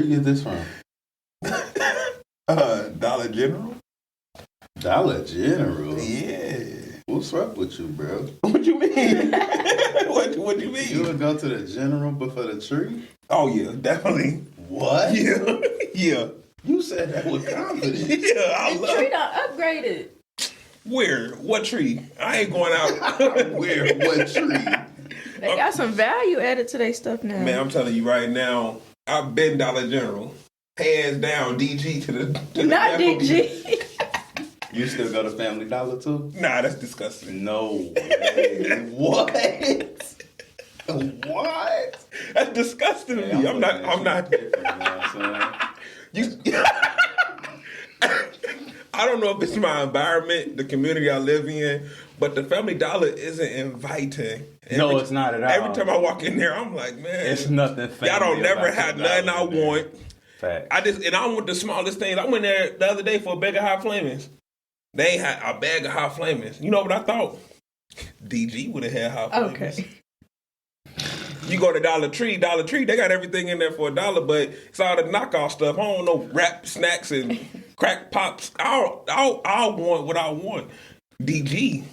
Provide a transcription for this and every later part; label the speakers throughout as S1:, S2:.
S1: you get this from?
S2: Dollar General.
S1: Dollar General?
S2: Yeah.
S1: What's up with you, bro?
S2: What you mean? What you mean?
S1: You would go to the General but for the tree?
S2: Oh yeah, definitely.
S1: What?
S2: Yeah. Yeah.
S1: You said that with confidence.
S2: Yeah, I
S3: The
S2: love
S3: tree done upgraded.
S2: Where? What tree? I ain't going out.
S1: Where? What tree?
S3: They got some value added to their stuff now.
S2: Man, I'm telling you right now, I've been Dollar General. Hands down, DG to the
S3: Not
S2: death of me.
S3: DG.
S1: You still go to Family Dollar too?
S2: Nah, that's disgusting.
S1: No way. What? What?
S2: That's disgusting to
S1: Hey,
S2: me. I'm not.
S1: different, you know what I'm saying?
S2: You, I don't know if it's my environment, the community I live in, but the Family Dollar isn't inviting.
S1: No, it's not at all.
S2: Every time I walk in there, I'm like, man,
S1: It's nothing family.
S2: y'all don't never
S1: about
S2: have
S1: the
S2: nothing I
S1: dollar there.
S2: want.
S1: Fact.
S2: I want the smallest things. I went there the other day for a bag of hot flamings. They ain't had a bag of hot flamings. You know what I thought? DG would have had hot flamings.
S3: Okay.
S2: You go to Dollar Tree, they got everything in there for $1, but it's all the knockoff stuff. I don't know, wrap snacks and crack pops. I'll want what I want. DG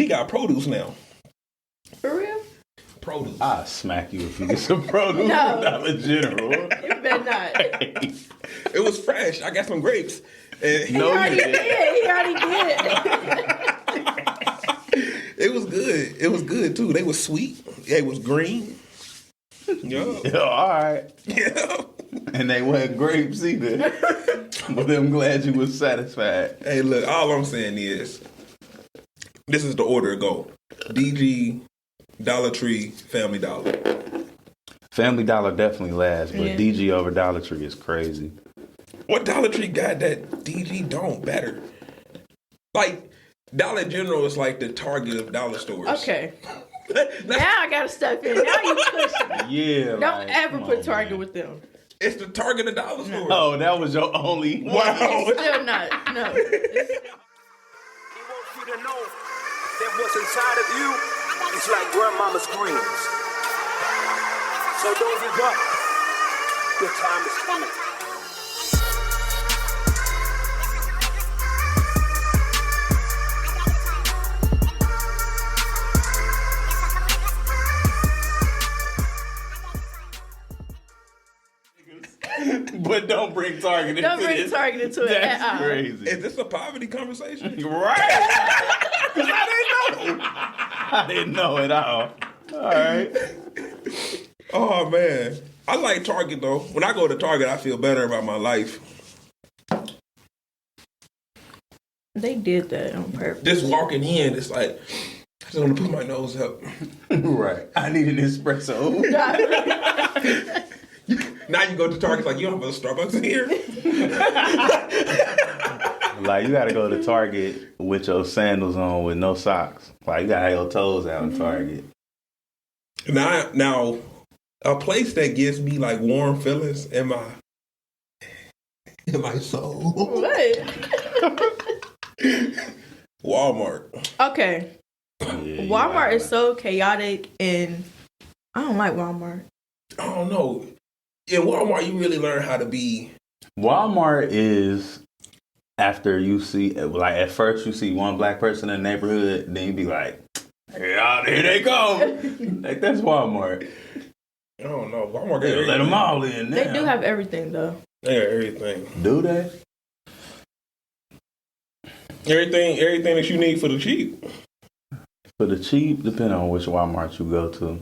S2: got produce now.
S3: For real?
S2: Produce.
S1: I'll smack you if you get some produce
S3: No.
S1: from Dollar General.
S3: You better not.
S2: It was fresh. I got some grapes. And
S1: No, you
S3: He
S1: didn't.
S3: already did.
S2: it was good. It was good too. They was sweet. They was green. Yeah.
S1: Yeah, all right.
S2: Yeah.
S1: And they weren't grapes either. But I'm glad you was satisfied.
S2: Hey, look, all I'm saying is this is the order to go. DG, Dollar Tree, Family Dollar.
S1: Family Dollar definitely lasts, but
S3: Yeah.
S1: DG over Dollar Tree is crazy.
S2: What Dollar Tree got that DG don't better? Like, Dollar General is like the Target of dollar stores.
S3: Okay.
S2: That's-
S3: Now I gotta step in. Now you pushing.
S1: Yeah.
S3: Don't
S1: like,
S3: ever
S1: come
S3: put
S1: on,
S3: Target
S1: man.
S3: with them.
S2: it's the Target of dollar stores.
S1: Oh, that was your only.
S2: Wow.
S3: It's still not. No.
S4: He wants you to know that what's inside of you is like grandmama's greens. So don't give up. Your time is coming.
S1: But don't bring Target into
S3: Don't bring
S1: this.
S3: Target into it
S1: That's
S3: at all.
S1: crazy.
S2: Is this a poverty conversation?
S1: Right. 'Cause I didn't know. I didn't know at all. All right.
S2: Oh, man. I like Target, though. When I go to Target, I feel better about my life.
S3: They did that on purpose.
S2: Just walking in, it's like, I just want to put my nose up.
S1: Right. I need an espresso.
S2: Now you go to Target, it's like, you don't have a Starbucks in here?
S1: Like, you gotta go to Target with your sandals on with no socks. Like, you gotta have your toes out in Target.
S2: Now, a place that gives me like warm feelings in my soul.
S3: What?
S2: Walmart.
S3: Okay.
S1: Yeah,
S3: Walmart
S1: yeah.
S3: is so chaotic, and I don't like Walmart.
S2: I don't know. In Walmart, you really learn how to be.
S1: Walmart is after you see, like, at first you see one black person in the neighborhood, then you be like, here they come. Like, that's Walmart.
S2: I don't know. Walmart got
S1: They let them
S2: everything.
S1: all in now.
S3: They do have everything though.
S2: They got everything.
S1: Do they?
S2: Everything that you need for the cheap.
S1: For the cheap, depending on which Walmart you go to.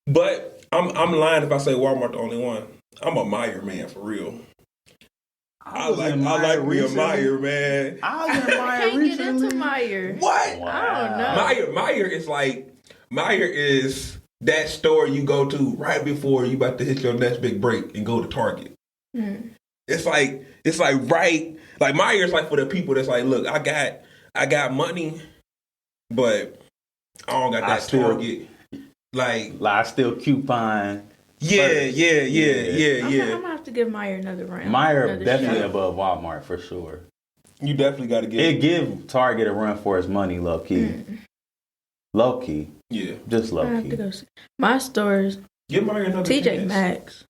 S2: But I'm lying if I say Walmart the only one. I'm a Meyer man for real. I like me a Meyer man.
S1: I was in Meyer
S3: Can't get into
S1: recently.
S3: Meyer.
S2: What?
S1: Wow.
S3: I don't know.
S2: Meyer is that store you go to right before you about to hit your next big break and go to Target. It's like right, like Meyer's like for the people that's like, look, I got money, but I don't got that Target. Like
S1: I still coupon.
S2: yeah.
S3: I'm gonna have to give Meyer another round.
S1: Meyer
S3: another
S1: definitely
S3: shot.
S1: above Walmart for sure.
S2: You definitely got to get
S1: It give Target a run for its money, low key. Low key,
S2: yeah.
S1: just
S3: I
S1: low
S3: have to
S1: key.
S3: go see. My stores
S2: Give Maya another
S3: TJ
S2: chance.
S3: Maxx.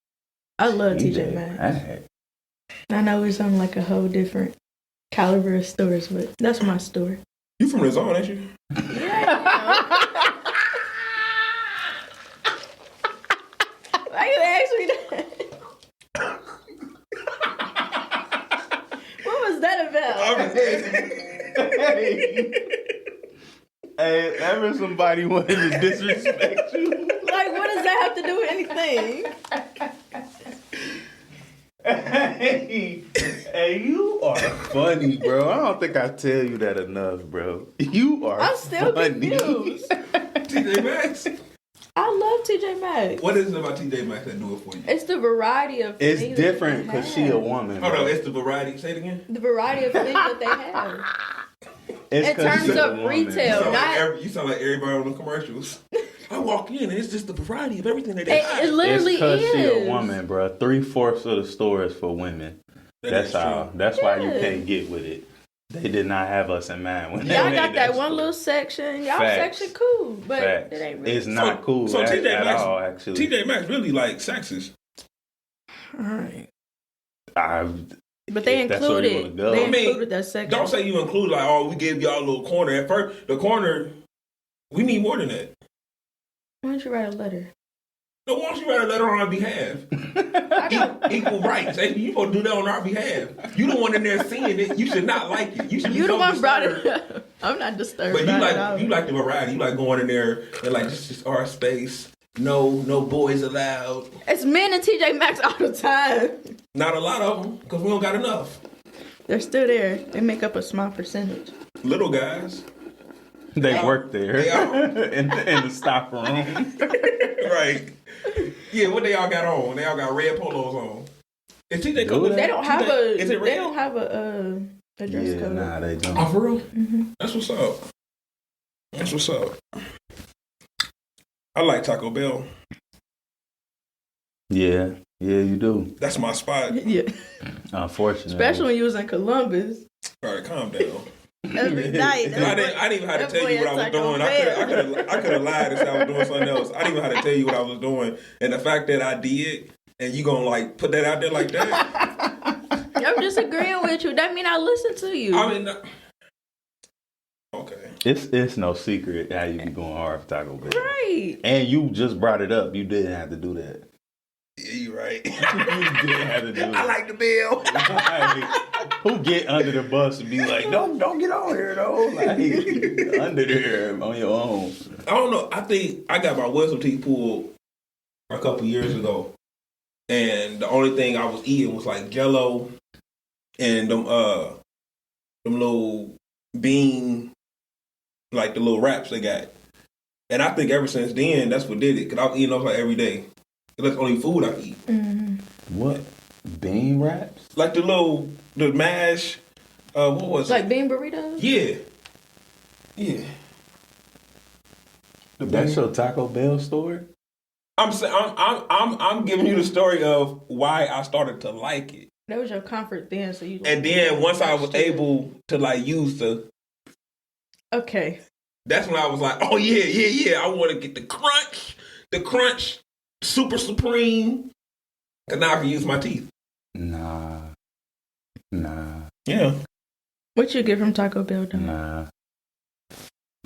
S3: I love TJ Maxx. I know it's on like a whole different caliber of stores, but that's my store.
S2: You from the zone, ain't you?
S3: Why you ask me that? What was that about?
S1: Hey, ever somebody wanted to disrespect you?
S3: Like, what does that have to do with anything?
S1: Hey, you are funny, bro. I don't think I tell you that enough, bro. You are
S3: I'm still
S1: funny.
S3: confused.
S2: TJ Maxx?
S3: I love TJ Maxx.
S2: What is it about TJ Maxx that do it for you?
S3: It's the variety of
S1: It's
S3: things
S1: different
S3: that they
S1: because she a
S3: have.
S1: woman.
S2: Hold
S1: bro.
S2: on, it's the variety. Say it again.
S3: The variety of things that they have.
S1: It's
S3: In
S1: 'cause
S3: terms
S1: she a
S3: of
S1: woman.
S3: retail,
S2: You sound like everybody on the commercials. I walk in and it's just the variety of everything that they
S3: It
S2: have.
S3: literally
S1: It's because
S3: is.
S1: she a woman, bro. 3/4 of the store is for women. That's all.
S2: true.
S1: That's why you
S3: Yeah.
S1: can't get with it. They did not have us in mind when they
S3: Y'all
S1: made
S3: got that one
S1: store.
S3: little section. Y'all
S1: Facts.
S3: section cool, but
S1: Facts.
S3: it ain't really.
S1: It's not cool
S2: So
S1: at,
S2: TJ
S1: at
S2: Maxx,
S1: all, actually.
S2: TJ Maxx really like sexist.
S3: Alright. But they
S1: If that's where you
S3: included.
S1: wanna go.
S3: They
S2: I mean,
S3: included that section.
S2: Don't say you include like, oh, we gave y'all a little corner. At first, the corner, we need more than that.
S3: Why don't you write a letter?
S2: No, why don't you write a letter on our behalf? Equal rights. Hey, you supposed to do that on our behalf. You the one in there seeing it. You should not like it. You should.
S3: You
S2: be
S3: the
S2: so
S3: one brought
S2: disturbed.
S3: it up. I'm not disturbed.
S2: But
S3: by it at all.
S2: you like the variety. You like going in there and like this is our space. No boys allowed.
S3: It's men in TJ Maxx all the time.
S2: Not a lot of them because we don't got enough.
S3: They're still there. They make up a small percentage.
S2: Little guys,
S1: They work there
S2: They are.
S1: in the stock room.
S2: right? Yeah, what they all got on? They all got red polos on. Is TJ
S1: Do
S2: Colors?
S1: they?
S3: They don't have a.
S2: Is it red?
S3: They don't have a dress
S1: Yeah,
S3: code.
S1: nah, they don't.
S2: Oh, for real? That's what's up. That's what's up. I like Taco Bell.
S1: Yeah, you do.
S2: That's my spot.
S3: Yeah,
S1: Unfortunately.
S3: especially when you was in Columbus
S2: All right, calm down.
S3: every night.
S2: I didn't even have to
S3: That
S2: tell
S3: boy
S2: you what I
S3: at
S2: was
S3: Taco
S2: doing. I could have lied and said I was doing something else. I didn't even have to tell you what I was doing. And the fact that I did, and you gonna like put that out there like that.
S3: I'm disagreeing with you. That mean I listen to you.
S2: I mean, okay.
S1: It's no secret how you be going hard for Taco Bell.
S3: right.
S1: And you just brought it up. You didn't have to do that.
S2: Yeah, you right.
S1: You didn't have to do it.
S2: I like the bill.
S1: Like, who get under the bus and be like, don't get on here though. Like, under there on your own.
S2: I don't know. I think I got my wisdom teeth pulled a couple years ago, and the only thing I was eating was like Jello and them little bean, like the little wraps they got. And I think ever since then, that's what did it. Cause I was eating those like every day. That's the only food I eat.
S1: What? Bean wraps?
S2: Like the mash. What was
S3: Like
S2: it?
S3: bean burritos.
S2: Yeah. Yeah.
S1: That's your Taco Bell store?
S2: I'm giving you the story of why I started to like it.
S3: That was your comfort then, so you.
S2: And then once I was able to like use
S3: Okay.
S2: that's when I was like, oh yeah. I want to get the crunch, super supreme. Cause now I can use my teeth.
S1: Nah.
S2: Yeah.
S3: What you get from Taco Bell, though?
S1: Nah.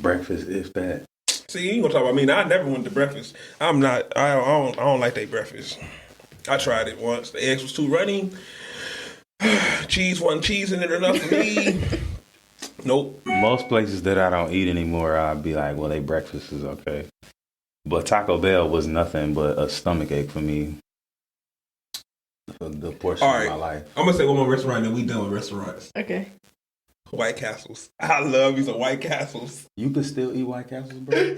S1: Breakfast, if that.
S2: See, you ain't gonna talk about me. Now, I never went to breakfast. I don't like their breakfast. I tried it once. The eggs was too runny. Cheese wasn't cheesing it enough for me. Nope.
S1: Most places that I don't eat anymore, I'd be like, well, they breakfast is okay. But Taco Bell was nothing but a stomach ache for me for the portion
S2: All
S1: of
S2: right.
S1: my life.
S2: I'm gonna say one more restaurant, and we done with restaurants.
S3: Okay.
S2: White Castles. I love these White Castles.
S1: You could still eat White Castles, bro?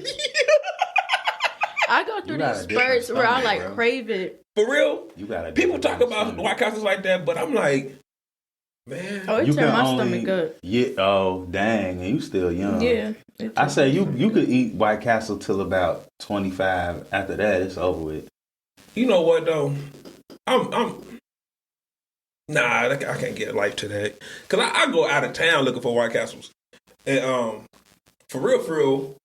S3: I go through
S1: You got
S3: these
S1: a different
S3: spurts where I
S1: stomach,
S3: like
S1: bro.
S3: crave it.
S2: For real?
S1: You got
S2: People talk about White Castles like that, but I'm like, man.
S3: Oh, it
S1: You
S3: turned
S1: can
S3: my
S1: only-
S3: stomach up.
S1: Yeah. Oh, dang. And you still young.
S3: Yeah.
S1: I say you could eat White Castle till about 25. After that, it's over with.
S2: You know what though? I can't get life to that. Cause I go out of town looking for White Castles, and for real,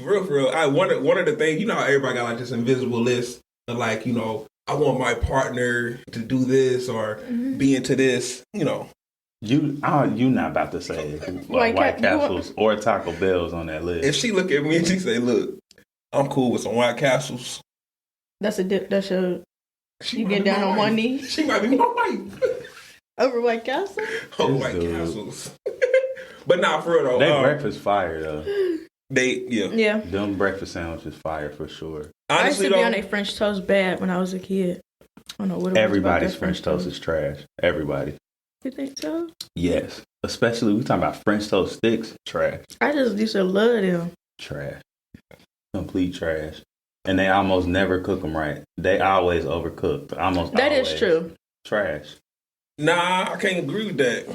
S2: For real. One of the things, you know how everybody got like this invisible list of like, you know, I want my partner to do this or be into this, you know.
S1: You not about to say White Castles or Taco Bell's on that list.
S2: If she look at me and she say, "Look, I'm cool with some White Castles,"
S3: That's your. You get down on one knee.
S2: She might be my wife.
S3: Over White Castle.
S2: Oh, White Castles. But nah, for real though.
S1: They breakfast fire though.
S2: Yeah.
S1: Them breakfast sandwiches fire for sure.
S3: Honestly, I used to be on a French toast bad when I was a kid. I don't know what it was.
S1: Everybody's French toast is trash. Everybody.
S3: You think so?
S1: Yes. Especially we talking about French toast sticks. Trash.
S3: I just used to love them.
S1: Trash. Complete trash. And they almost never cook them right. They always overcooked. That
S3: is true.
S1: Trash.
S2: Nah, I can't agree with that.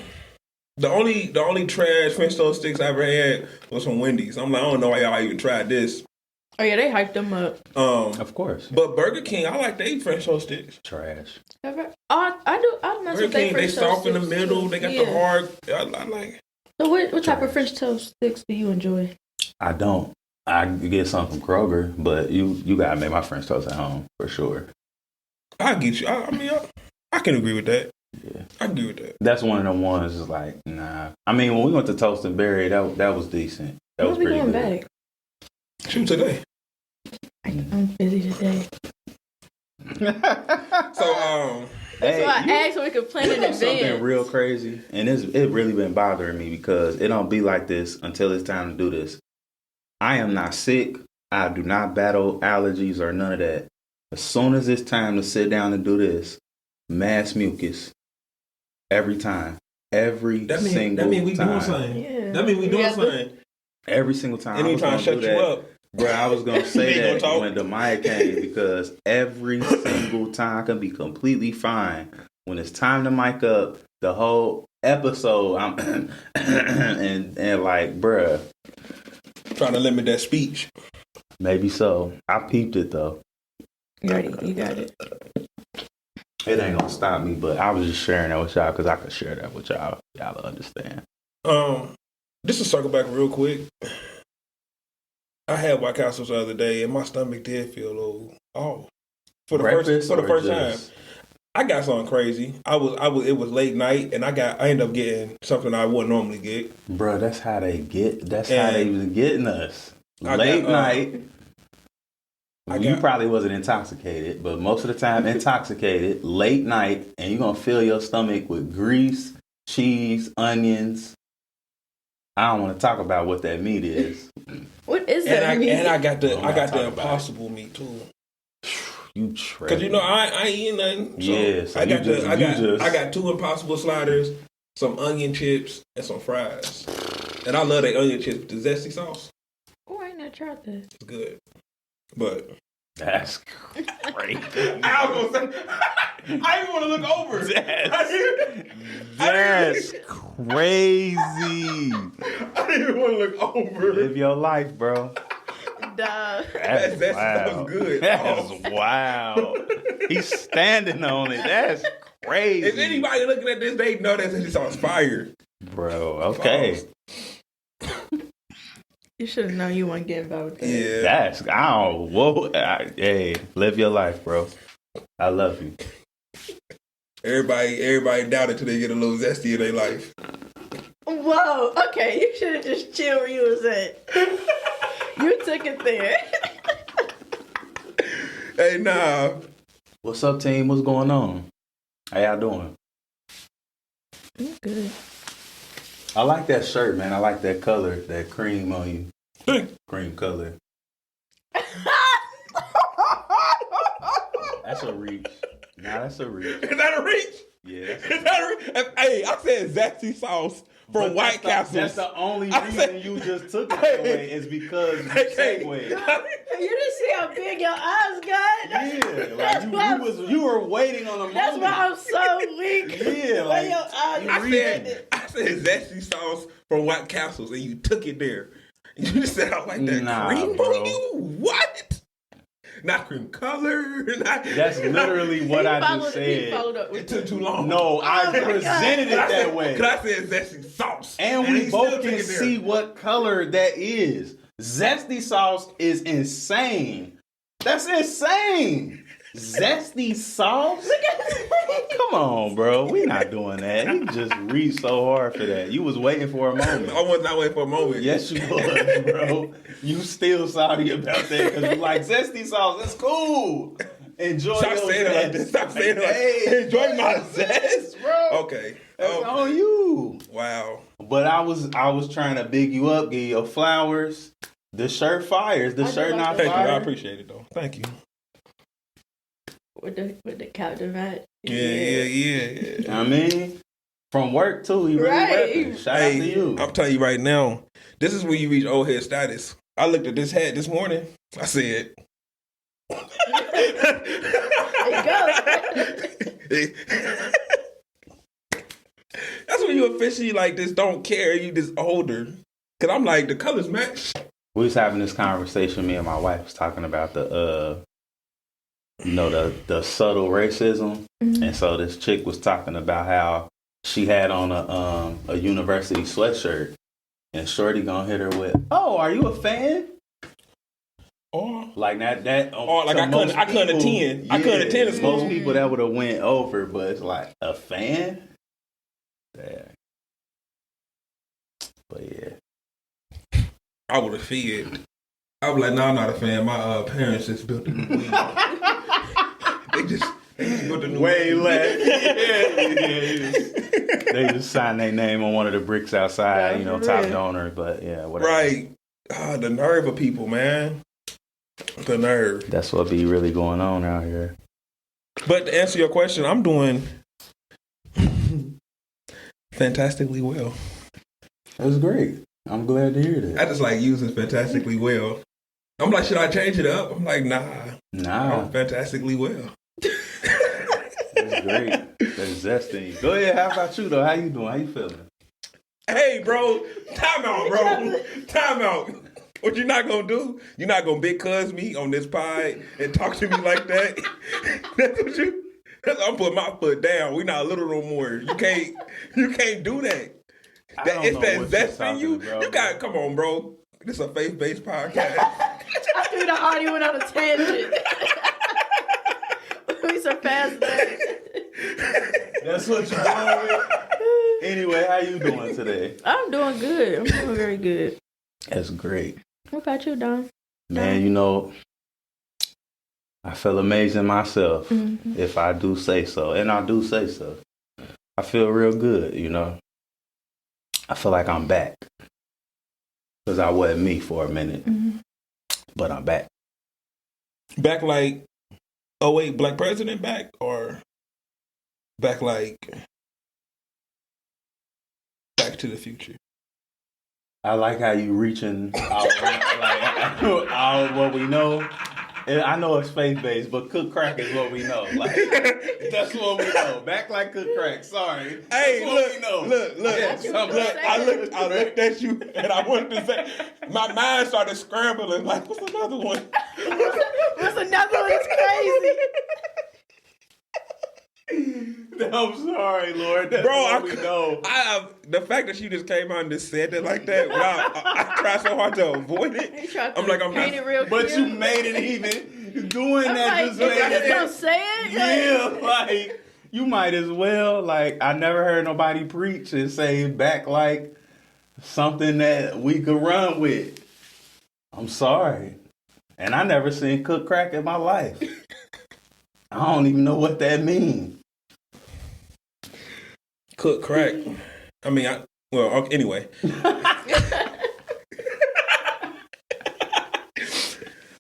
S2: The only trash French toast sticks I ever had was from Wendy's. I'm like, I don't know why y'all even tried this.
S3: Oh yeah, they hyped them up.
S1: Of course.
S2: But Burger King, I like they French toast sticks.
S1: Trash.
S3: I do. I mess
S2: Burger
S3: with
S2: King, they soft in the middle. They got the hard. I like.
S3: So what type of French toast sticks do you enjoy?
S1: I don't. I get some from Kroger, but you gotta make my French toast at home for sure.
S2: I get you. I can agree with that.
S1: Yeah,
S2: I agree with that.
S1: That's one of them ones. Is like, nah. I mean, when we went to Toast and Berry, that was decent. That was pretty good.
S3: Back?
S2: Shoot today.
S3: I'm busy today.
S2: So
S3: that's why I asked so we could plan in advance.
S1: Something real crazy, and it really been bothering me because it don't be like this until it's time to do this. I am not sick. I do not battle allergies or none of that. As soon as it's time to sit down and do this, mass mucus. Every time. Every single time.
S2: That mean we doing something. Yeah. That mean we doing something.
S1: Every single time.
S2: And he trying to shut you up.
S1: Bro, I was going to say that when Demaya came because every single time I can be completely fine. When it's time to mic up, the whole episode, I'm and like, bruh.
S2: Trying to limit that speech.
S1: Maybe so. I peeped it though.
S3: You got it.
S1: It ain't gonna stop me, but I was just sharing that with y'all because I could share that with y'all. Y'all understand.
S2: Just to circle back real quick. I had White Castles the other day, and my stomach did feel a little off for the first time. I got something crazy. I was. It was late night, and I ended up getting something I wouldn't normally get.
S1: Bro, that's how they get. That's how they was getting us. Late night. You probably wasn't intoxicated, but most of the time intoxicated. Late night, and you're gonna fill your stomach with grease, cheese, onions. I don't want to talk about what that meat is.
S3: What is that meat?
S2: And I got the Impossible meat too.
S1: You trash.
S2: Cause you know I ain't eating nothing. So
S1: yes,
S2: I got 2 Impossible sliders, some onion chips, and some fries. And I love that onion chips with the zesty sauce.
S3: Oh, I ain't never tried that.
S2: It's good, but
S1: that's crazy.
S2: I was gonna say I didn't want to look over.
S1: That's crazy.
S2: I didn't even want to look over.
S1: Live your life, bro.
S3: Duh.
S1: That's wow.
S2: Good.
S1: That's wild. He's standing on it. That's crazy.
S2: If anybody looking at this, they know that this sounds fire.
S1: Bro, okay.
S3: You should have known you weren't getting involved with that.
S1: Yeah. Hey, live your life, bro. I love you.
S2: Everybody doubted till they get a little zesty in their life.
S3: Whoa, okay, you should have just chilled where you was at. You took it there.
S2: Hey, nah.
S1: What's up, team? What's going on? How y'all doing?
S3: I'm good.
S1: I like that shirt, man. I like that color, that cream on you. Cream color. That's a reach. Nah, that's a reach.
S2: Is that a reach?
S1: Yeah.
S2: Is that a reach? Hey, I said zesty sauce from White Castles.
S1: That's the only reason you just took it that way is because you segued.
S3: You didn't see how big your eyes got?
S1: Yeah, like you were waiting on a moment.
S3: That's why I'm so weak.
S1: Yeah, like
S3: your eyes
S2: I said zesty sauce from White Castles, and you took it there. You just said I like that cream on you. What? Not cream color.
S1: That's literally what I just said.
S2: It took too long.
S1: No, I presented it that way.
S2: Because I said zesty sauce.
S1: And we both can see what color that is. Zesty sauce is insane. That's insane. Zesty sauce? Come on, bro. We not doing that. You just reached so hard for that. You was waiting for a moment.
S2: I was not waiting for a moment.
S1: Yes, you was, bro. You still salty about that because you like zesty sauce. It's cool. Enjoy
S2: Stop
S1: your
S2: saying it like this. Stop saying it like this. Enjoy my zest,
S1: bro.
S2: Okay.
S1: That's on you.
S2: Wow.
S1: But I was trying to big you up, give you your flowers. The shirt fires. The shirt not
S2: Thank you. I
S1: fire.
S2: appreciate it though. Thank you.
S3: With the Captain Vat.
S2: Yeah.
S1: I mean, from work too. He really repping. Shout out to you.
S2: I'm telling you right now, this is when you reach old head status. I looked at this hat this morning. I said, that's when you officially like this don't care, you just older. Cause I'm like, the colors match.
S1: We was having this conversation, me and my wife was talking about the subtle racism.
S3: Mm-hmm.
S1: And so this chick was talking about how she had on a university sweatshirt and Shorty gonna hit her with, "Oh, are you a fan?"
S2: Or
S1: like that
S2: or like I couldn't attend.
S1: Yeah,
S2: I couldn't attend the school.
S1: Most people that would have went over, but it's like a fan. Yeah. But yeah.
S2: I would have feared. I was like, no, I'm not a fan. My parents just built a new wing. They just built a new
S1: Way
S2: wing.
S1: less. They just signed their name on one of the bricks outside, top donor, but yeah, whatever.
S2: Right. The nerve of people, man. The nerve.
S1: That's what be really going on out here.
S2: But to answer your question, I'm doing fantastically well.
S1: That's great. I'm glad to hear that.
S2: I just like using fantastically well. I'm like, should I change it up? I'm like, nah. I'm fantastically well.
S1: That's great. That's zesty. Go ahead. How about you, though? How you doing? How you feeling?
S2: Hey, bro. Time out, bro. Time out. What you not gonna do? You're not gonna big cuz me on this pod and talk to me like that. I'm putting my foot down. We not a little no more. You can't do that. It's that zest in you. You got come on, bro. This is a faith-based podcast.
S3: I threw the audio went on a tangent. We surpassed that.
S1: That's what you're doing with. Anyway, how you doing today?
S3: I'm doing good. I'm doing very good.
S1: That's great.
S3: What about you, Don?
S1: Man, I feel amazing myself,
S3: Mm-hmm.
S1: if I do say so. And I do say so. I feel real good, I feel like I'm back. Because I wasn't me for a minute.
S3: Mm-hmm.
S1: But I'm back.
S2: Back like, oh wait, black president back? Or back like Back to the Future?
S1: I like how you reaching out what we know. And I know it's faith-based, but cook crack is what we know. Like, that's what we know. Back like cook crack. Sorry.
S2: Hey,
S1: That's what we know.
S2: look. I looked at you, and I wanted to say, my mind started scrambling. Like, what's another one?
S3: What's another one? It's crazy.
S1: I'm sorry, Lord. That's
S2: Bro,
S1: what we know.
S2: the fact that you just came out and just said it like that, I tried so hard to avoid it. I'm like, I'm
S3: paint
S2: not.
S3: it real
S1: But
S3: cute.
S1: you made it even. Doing
S3: I'm
S1: that
S3: like,
S1: just
S3: is
S1: made
S3: I just
S1: it.
S3: gonna say it?
S1: Yeah, like, you might as well. Like, I never heard nobody preach and say back like something that we could run with. I'm sorry. And I never seen cook crack in my life. I don't even know what that means.
S2: Cook crack. I mean, anyway.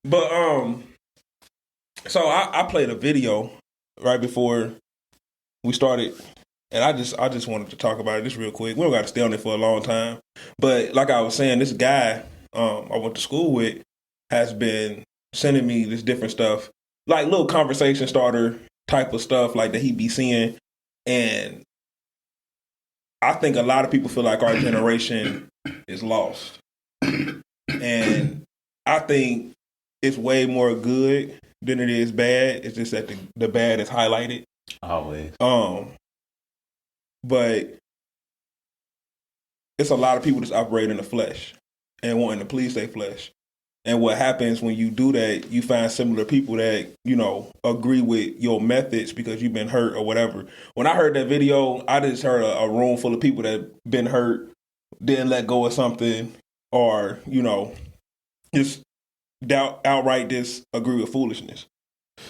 S2: But so I played a video right before we started, and I just wanted to talk about it just real quick. We don't got to stay on it for a long time, but like I was saying, this guy I went to school with has been sending me this different stuff, like little conversation starter type of stuff, like that he be seeing, and I think a lot of people feel like our generation is lost, and I think it's way more good than it is bad. It's just that the bad is highlighted.
S1: Always.
S2: But it's a lot of people just operate in the flesh. and wanting to please their flesh. And what happens when you do that, you find similar people that, you know, agree with your methods because you've been hurt or whatever. When I heard that video, I just heard a room full of people that been hurt, didn't let go of something, or, you know, just outright disagree with foolishness.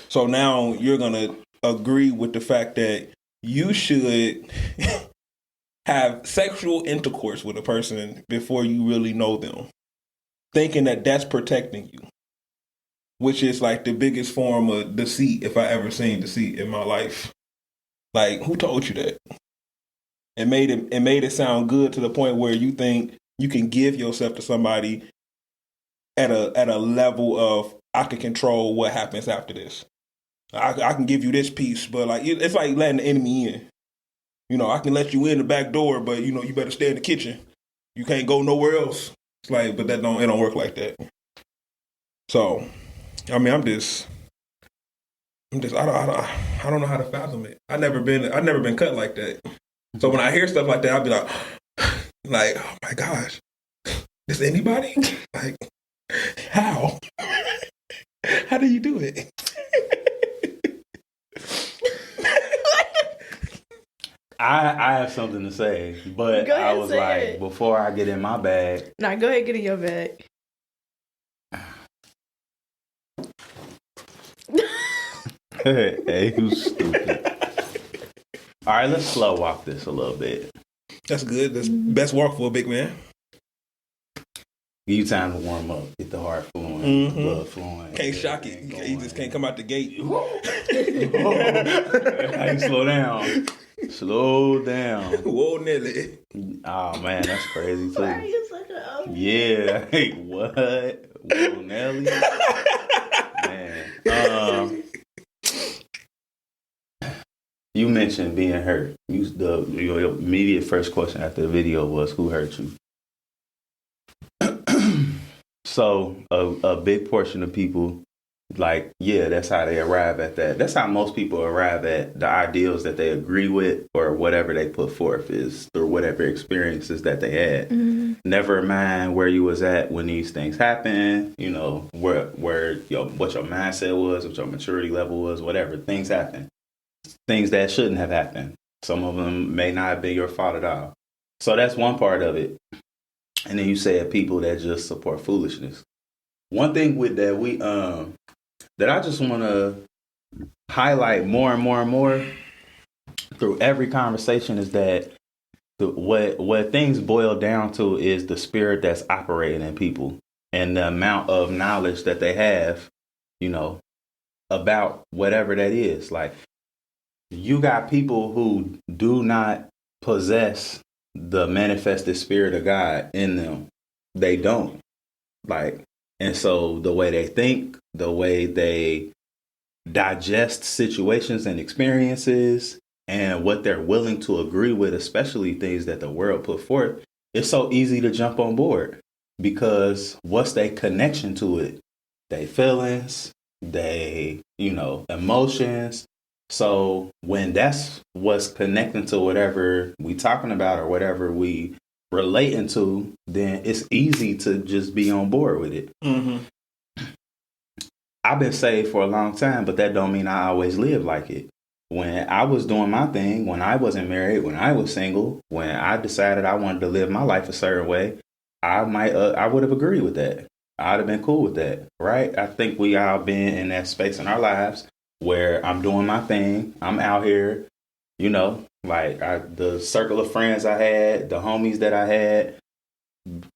S2: So now you're going to agree with the fact that you should have sexual intercourse with a person before you really know them, thinking that that's protecting you, which is like the biggest form of deceit if I ever seen deceit in my life. Like, who told you that? It made it sound good to the point where you think you can give yourself to somebody at a level of, I can control what happens after this. I can give you this piece, but like it's like letting the enemy in. You know, I can let you in the back door, but you know, you better stay in the kitchen. You can't go nowhere else. It's like, but it don't work like that. So, I mean, I don't know how to fathom it. I've never been cut like that. So when I hear stuff like that, I'll be like, oh my gosh, is anybody? Like, how? How do you do it?
S1: I have something to say, but I was like, before I get in my bag.
S3: Nah, go ahead, get in your bag.
S1: Hey, you stupid. All right, let's slow walk this a little bit.
S2: That's good. That's best walk for a big man.
S1: Give you time to warm up, get the heart flowing, blood flowing.
S2: Can't shock it. You just can't come out the gate.
S1: Hey, slow down. Slow down.
S2: Whoa, Nelly.
S1: Oh man, that's crazy too.
S3: Why are you such an old
S1: Yeah. Hey, what? Whoa, Nelly. Man. You mentioned being hurt. Your immediate first question after the video was, who hurt you? So a big portion of people, like, yeah, that's how they arrive at that. That's how most people arrive at the ideals that they agree with, or whatever they put forth is through whatever experiences that they had. Mm-hmm. Never mind where you was at when these things happened, you know, where what your mindset was, what your maturity level was, whatever. Things happen. Things that shouldn't have happened. Some of them may not have been your fault at all. So that's one part of it. And then you said people that just support foolishness. One thing with that that I just want to highlight more and more and more through every conversation is that what things boil down to is the spirit that's operating in people and the amount of knowledge that they have, you know, about whatever that is. Like, you got people who do not possess the manifested spirit of God in them. They don't. Like, and so the way they think, the way they digest situations and experiences, and what they're willing to agree with, especially things that the world put forth, it's so easy to jump on board because what's their connection to it? They feelings, they, you know, emotions. So when that's what's connecting to whatever we talking about or whatever we relating to, then it's easy to just be on board with it. Mm-hmm. I've been saved for a long time, but that don't mean I always live like it. When I was doing my thing, when I wasn't married, when I was single, when I decided I wanted to live my life a certain way, I would have agreed with that. I'd have been cool with that, right? I think we all been in that space in our lives where I'm doing my thing. I'm out here, you know, like the circle of friends I had, the homies that I had,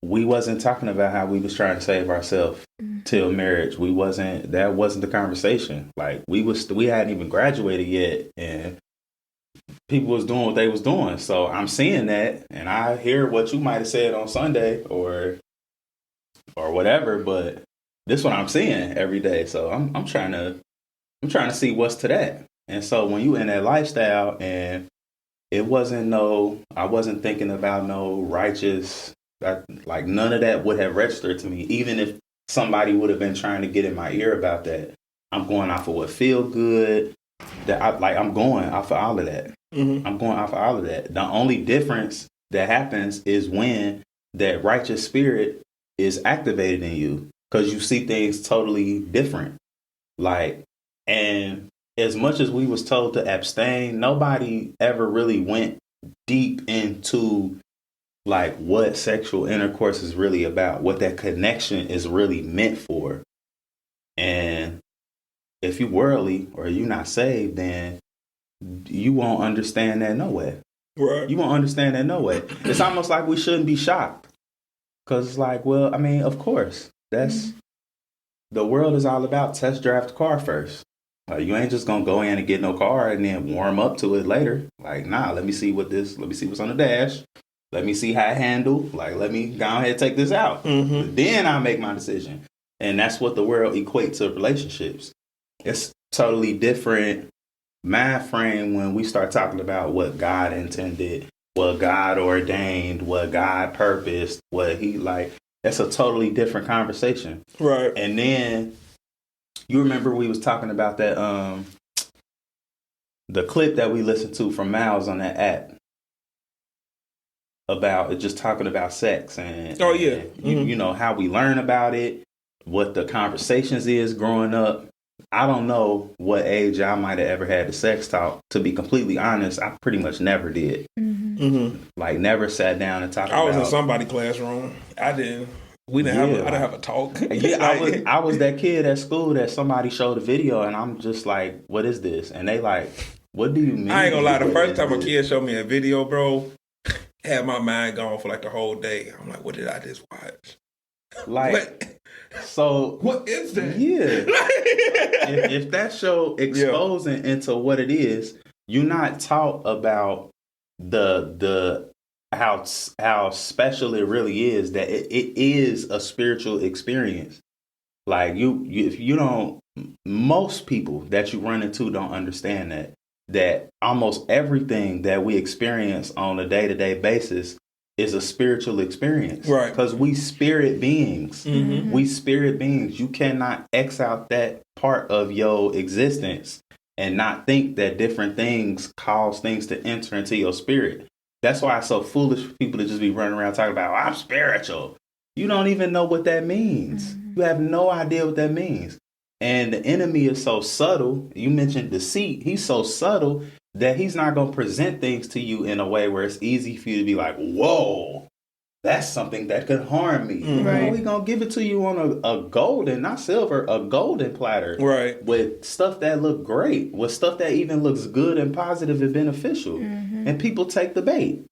S1: we wasn't talking about how we was trying to save ourselves till marriage. That wasn't the conversation. Like we hadn't even graduated yet and people was doing what they was doing. So I'm seeing that and I hear what you might have said on Sunday or whatever, but this is what I'm seeing every day. So I'm trying to see what's to that. And so when you in that lifestyle and I wasn't thinking about no righteous, like none of that would have registered to me. Even if somebody would have been trying to get in my ear about that, I'm going off of what feel good. I'm going off of all of that. Mm-hmm. I'm going off of all of that. The only difference that happens is when that righteous spirit is activated in you because you see things totally different. Like, and as much as we was told to abstain, nobody ever really went deep into like what sexual intercourse is really about, what that connection is really meant for. And if you worldly or you not saved, then you won't understand that no way.
S2: Right.
S1: You won't understand that no way. It's almost like we shouldn't be shocked. Because it's like, well, I mean, of course, that's the world is all about test drive the car first. You ain't just gonna go in and get no car and then warm up to it later. Like, nah, let me see what's on the dash. Let me see how it handle. Like, let me go ahead and take this out. Then I'll make my decision. And that's what the world equates to relationships. It's totally different mind frame when we start talking about what God intended, what God ordained, what God purposed, what he like. That's a totally different conversation.
S2: Right.
S1: And then you remember we was talking about that the clip that we listened to from Miles on that app about it, just talking about sex and you know how we learn about it, what the conversations is growing up. I don't know what age I might have ever had the sex talk. To be completely honest, I pretty much never did. Like, never sat down and talked about it.
S2: I was in somebody's classroom. I didn't. We didn't have. I didn't have a talk.
S1: Yeah, I was that kid at school that somebody showed a video, and I'm just like, "What is this?" And they like, "What do you mean?"
S2: I ain't gonna lie. The first time a kid showed me a video, bro, had my mind gone for like the whole day. I'm like, "What did I just watch?"
S1: Like, so
S2: what is that?
S1: Yeah. if that show exposing into what it is, you're not taught about the how special it really is, that it is a spiritual experience. Like if you don't, most people that you run into don't understand that almost everything that we experience on a day-to-day basis is a spiritual experience.
S2: Right.
S1: Because we spirit beings. We spirit beings. You cannot X out that part of your existence and not think that different things cause things to enter into your spirit. That's why it's so foolish for people to just be running around talking about, I'm spiritual. You don't even know what that means. You have no idea what that means. And the enemy is so subtle. You mentioned deceit. He's so subtle that he's not going to present things to you in a way where it's easy for you to be like, whoa, that's something that could harm me. Right. We're going to give it to you on a golden, not silver, a golden platter.
S2: Right.
S1: With stuff that look great, with stuff that even looks good and positive and beneficial. And people take the bait.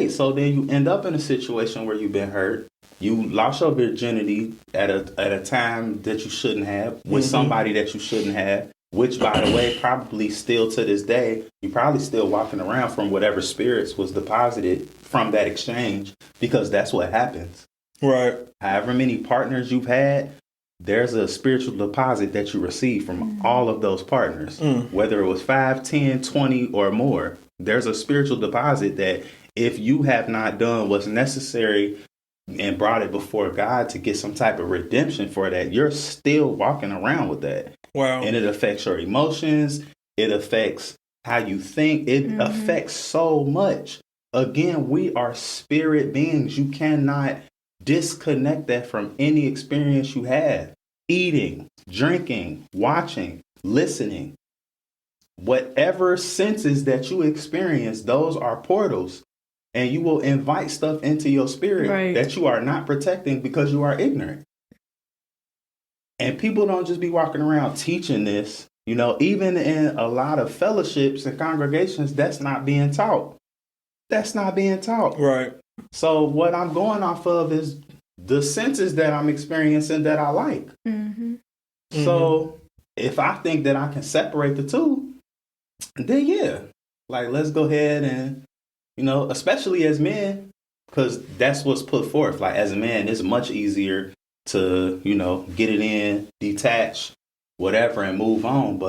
S1: So then you end up in a situation where you've been hurt. You lost your virginity at a time that you shouldn't have, with somebody that you shouldn't have. Which, by the way, probably still to this day, you're probably still walking around from whatever spirits was deposited from that exchange, because that's what happens.
S2: Right.
S1: However many partners you've had, there's a spiritual deposit that you receive from all of those partners. Whether it was 5, 10, 20 or more, there's a spiritual deposit that if you have not done what's necessary and brought it before God to get some type of redemption for that, you're still walking around with that.
S2: Wow.
S1: And it affects your emotions. It affects how you think. It affects so much. Again, we are spirit beings. You cannot disconnect that from any experience you have. Eating, drinking, watching, listening. Whatever senses that you experience, those are portals. And you will invite stuff into your spirit that you are not protecting because you are ignorant. And people don't just be walking around teaching this. You know, even in a lot of fellowships and congregations, that's not being taught.
S2: Right.
S1: So what I'm going off of is the senses that I'm experiencing that I like. So if I think that I can separate the two, then yeah, like, let's go ahead and, you know, especially as men, because that's what's put forth. Like, as a man, it's much easier to, you know, get it in, detach, whatever, and move on.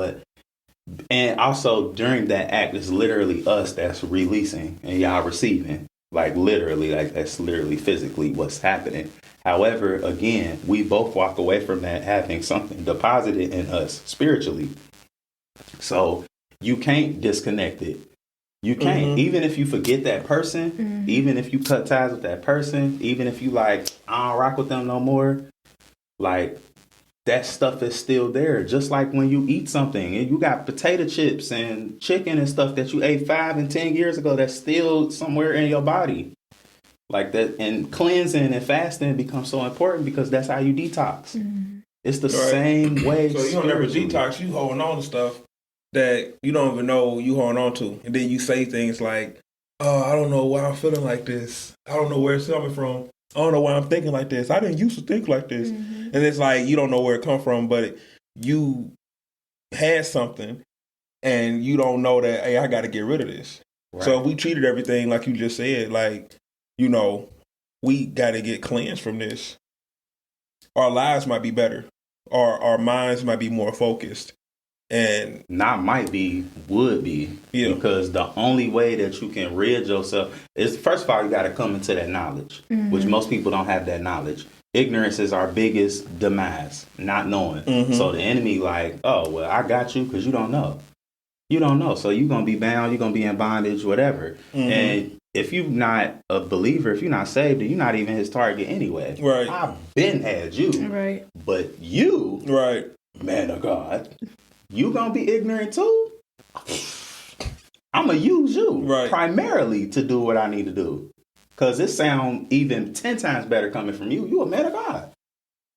S1: And also during that act, it's literally us that's releasing and y'all receiving. Like, literally, like, that's literally physically what's happening. However, again, we both walk away from that having something deposited in us spiritually. So you can't disconnect it. You can't. Even if you forget that person, even if you cut ties with that person, even if you like, I don't rock with them no more, like that stuff is still there. Just like when you eat something and you got potato chips and chicken and stuff that you ate 5 and 10 years ago that's still somewhere in your body. Like that, and cleansing and fasting becomes so important because that's how you detox. It's the same way.
S2: So you don't ever detox, you holding on to stuff that you don't even know you holding on to. And then you say things like, oh, I don't know why I'm feeling like this. I don't know where it's coming from. I don't know why I'm thinking like this. I didn't used to think like this. And it's like, you don't know where it come from, but you had something and you don't know that, hey, I got to get rid of this. Right. So if we treated everything like you just said, like, you know, we got to get cleansed from this. Our lives might be better. Our minds might be more focused. And
S1: not might be, would be. Yeah. Because the only way that you can rid yourself is, first of all, you got to come into that knowledge, which most people don't have that knowledge. Ignorance is our biggest demise, not knowing. So the enemy like, oh, well, I got you because you don't know. You don't know. So you're going to be bound. You're going to be in bondage, whatever. And if you're not a believer, if you're not saved, you're not even his target anyway.
S2: Right.
S1: I've been had you.
S3: Right.
S1: But you,
S2: right,
S1: man of God, you gonna be ignorant too? I'm gonna use you primarily to do what I need to do. Cause it sound even 10 times better coming from you. You a man of God.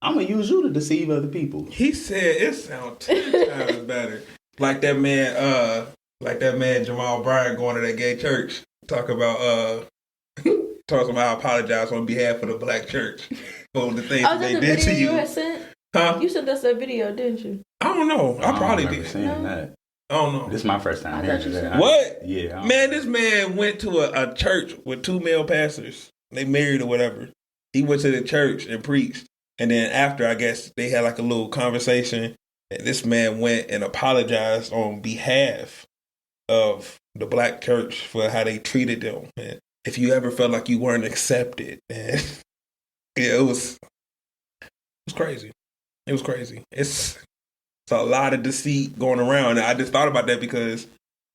S1: I'm gonna use you to deceive other people.
S2: He said it sound 10 times better. Like that man Jamal Bryant going to that gay church. Talking about I apologize on behalf of the black church for the things that they did to you.
S3: You had sent? Huh? You sent us that video, didn't you?
S2: I don't know. I probably did.
S1: That.
S2: I don't know.
S1: This is my first time hearing that.
S2: What?
S1: Yeah.
S2: Man, this man went to a church with 2 male pastors. They married or whatever. He went to the church and preached. And then after, I guess, they had like a little conversation. And this man went and apologized on behalf of the black church for how they treated them. And if you ever felt like you weren't accepted, and yeah, it was crazy. It was crazy. It's a lot of deceit going around. And I just thought about that because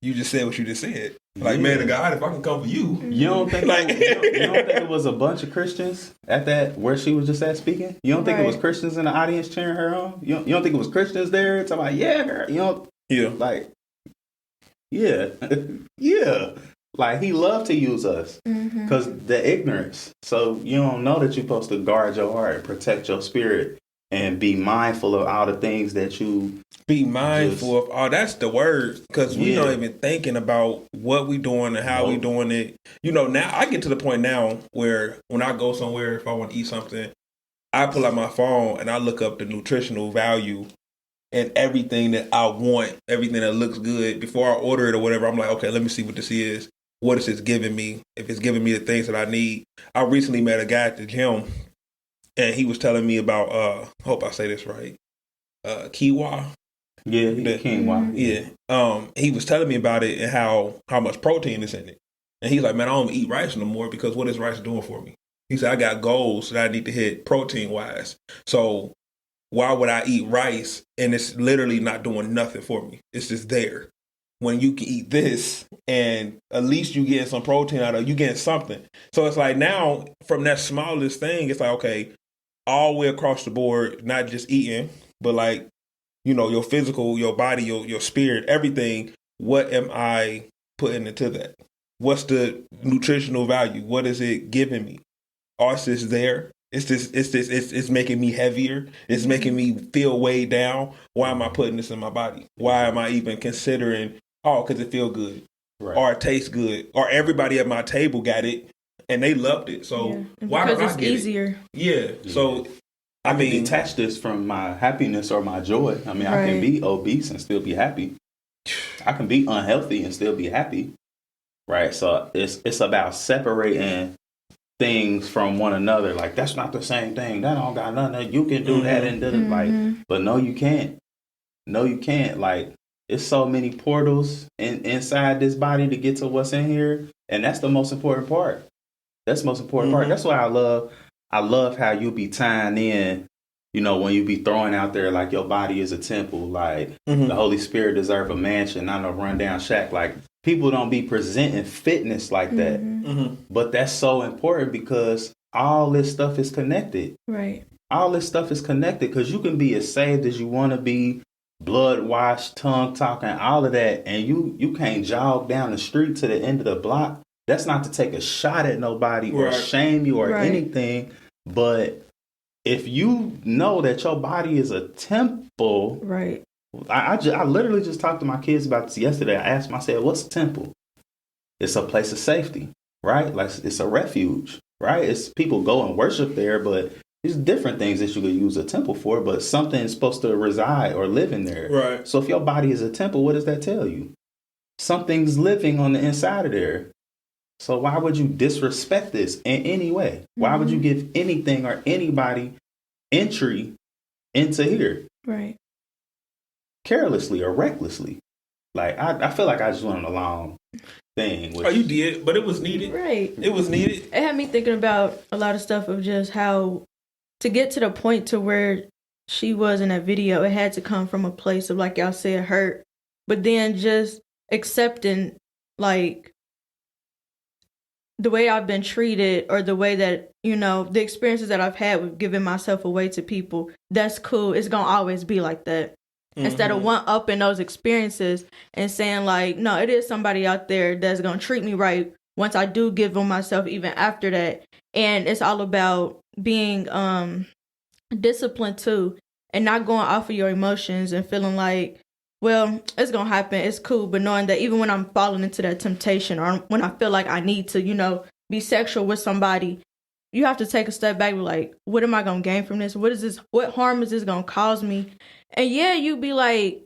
S2: you just said what you just said. Like, man of God, if I can come for you.
S1: You don't think like you don't think it was a bunch of Christians at that where she was just at speaking? You don't think it was Christians in the audience cheering her on? You don't think it was Christians there talking about, yeah, girl, you know?
S2: Yeah.
S1: Like, yeah. Yeah. Like, he loved to use us because the ignorance. So you don't know that you're supposed to guard your heart and protect your spirit and be mindful of all the things that you...
S2: Be mindful of all. That's the word. Because we not even thinking about what we doing and how we doing it. You know, now I get to the point now where when I go somewhere, if I want to eat something, I pull out my phone and I look up the nutritional value and everything that I want, everything that looks good. Before I order it or whatever, I'm like, okay, let me see what this is. What is this giving me? If it's giving me the things that I need. I recently met a guy at the gym and he was telling me about, I hope I say this right, quinoa.
S1: Yeah, quinoa.
S2: Yeah. He was telling me about it and how much protein is in it. And he's like, man, I don't eat rice no more because what is rice doing for me? He said, I got goals that I need to hit protein-wise. So why would I eat rice and it's literally not doing nothing for me? It's just there. When you can eat this and at least you get some protein out of it, you getting something. So it's like now from that smallest thing, it's like, okay, all the way across the board, not just eating, but like, you know, your physical, your body, your spirit, everything. What am I putting into that? What's the nutritional value? What is it giving me? Or is this there? It's making me heavier. It's making me feel weighed down. Why am I putting this in my body? Why am I even considering, because it feels good. Right. Or it tastes good. Or everybody at my table got it and they loved it. So why don't I get
S3: easier.
S2: It? Yeah. So
S1: I mean, detach this from my happiness or my joy. I mean, I can be obese and still be happy. I can be unhealthy and still be happy. Right. So it's about separating things from one another. Like, that's not the same thing. That don't got nothing. You can do that and do it. Like, but no, you can't. No, you can't. Like, it's so many portals inside this body to get to what's in here. And that's the most important part. That's the most important part. That's why I love how you be tying in, you know, when you be throwing out there like your body is a temple, like the Holy Spirit deserve a mansion, not a rundown shack. Like, people don't be presenting fitness like that.
S2: Mm-hmm.
S1: But that's so important because all this stuff is connected.
S3: Right.
S1: All this stuff is connected because you can be as saved as you want to be, blood washed, tongue talking, all of that, and you can't jog down the street to the end of the block. That's not to take a shot at nobody or shame you or anything, but if you know that your body is a temple,
S3: right?
S1: I literally just talked to my kids about this yesterday. I asked them, I said, what's a temple? It's a place of safety, right? Like it's a refuge, right? It's people go and worship there, but there's different things that you could use a temple for, but something's supposed to reside or live in there.
S2: Right.
S1: So if your body is a temple, what does that tell you? Something's living on the inside of there. So why would you disrespect this in any way? Why would you give anything or anybody entry into here?
S3: Right.
S1: Carelessly or recklessly. Like, I feel like I just went on a long thing.
S2: Which, you did, but it was needed.
S3: Right.
S2: It was needed.
S3: It had me thinking about a lot of stuff of just how to get to the point to where she was in that video, it had to come from a place of, like y'all said, hurt. But then just accepting, like, the way I've been treated or the way that, you know, the experiences that I've had with giving myself away to people, that's cool. It's going to always be like that. Mm-hmm. Instead of one-upping those experiences and saying, like, no, it is somebody out there that's going to treat me right once I do give of myself even after that. And it's all about being disciplined, too, and not going off of your emotions and feeling like, well, it's going to happen. It's cool. But knowing that even when I'm falling into that temptation or when I feel like I need to, you know, be sexual with somebody, you have to take a step back and be like, what am I going to gain from this? What is this? What harm is this going to cause me? And yeah, you be like,